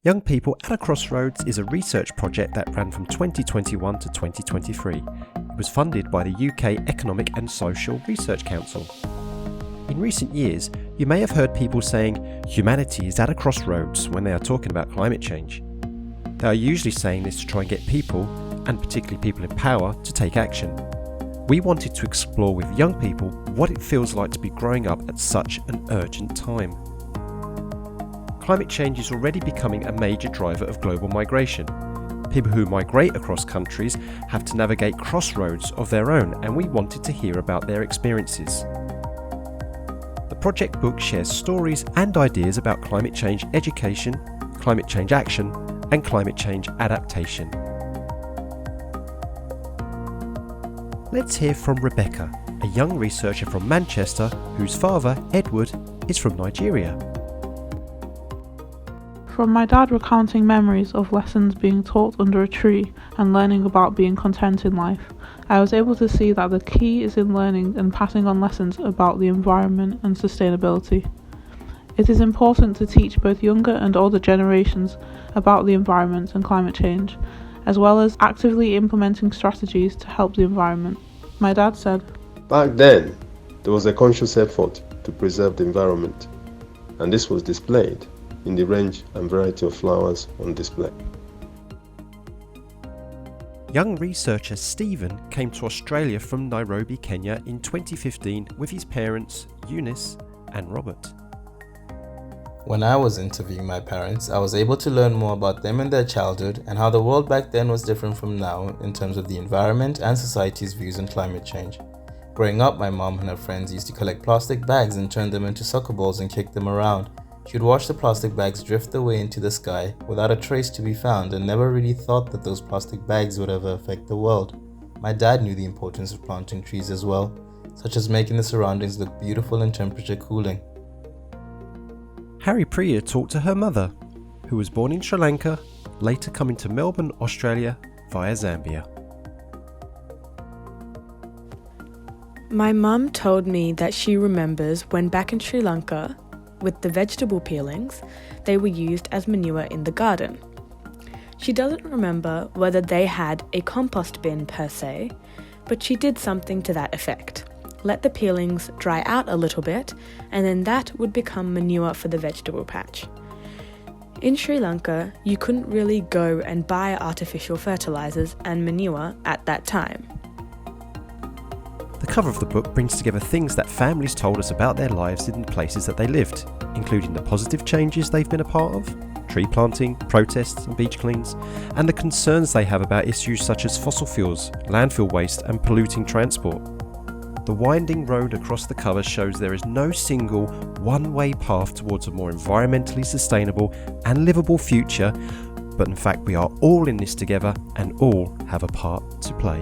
Young People at a Crossroads is a research project that ran from 2021 to 2023. It was funded by the UK Economic and Social Research Council. In recent years, you may have heard people saying humanity is at a crossroads when they are talking about climate change. They are usually saying this to try and get people, and particularly people in power, to take action. We wanted to explore with young people what it feels like to be growing up at such an urgent time. Climate change is already becoming a major driver of global migration. People who migrate across countries have to navigate crossroads of their own, and we wanted to hear about their experiences. The project book shares stories and ideas about climate change education, climate change action, and climate change adaptation. Let's hear from Rebecca, a young researcher from Manchester whose father, Edward, is from Nigeria. From my dad recounting memories of lessons being taught under a tree and learning about being content in life, I was able to see that the key is in learning and passing on lessons about the environment and sustainability. It is important to teach both younger and older generations about the environment and climate change, as well as actively implementing strategies to help the environment. My dad said, "Back then, there was a conscious effort to preserve the environment, and this was displayed in the range and variety of flowers on display." Young researcher Stephen came to Australia from Nairobi, Kenya in 2015 with his parents, Eunice and Robert. When I was interviewing my parents, I was able to learn more about them and their childhood and how the world back then was different from now in terms of the environment and society's views on climate change. Growing up, my mom and her friends used to collect plastic bags and turn them into soccer balls and kick them around. She'd watch the plastic bags drift away into the sky without a trace to be found and never really thought that those plastic bags would ever affect the world. My dad knew the importance of planting trees as well, such as making the surroundings look beautiful and temperature cooling. Harry Priya talked to her mother, who was born in Sri Lanka, later coming to Melbourne, Australia via Zambia. My mum told me that she remembers when back in Sri Lanka, with the vegetable peelings, they were used as manure in the garden. She doesn't remember whether they had a compost bin per se, but she did something to that effect. Let the peelings dry out a little bit, and then that would become manure for the vegetable patch. In Sri Lanka, you couldn't really go and buy artificial fertilizers and manure at that time. The cover of the book brings together things that families told us about their lives in the places that they lived, including the positive changes they've been a part of, tree planting, protests and beach cleans, and the concerns they have about issues such as fossil fuels, landfill waste and polluting transport. The winding road across the cover shows there is no single one-way path towards a more environmentally sustainable and livable future, but in fact we are all in this together and all have a part to play.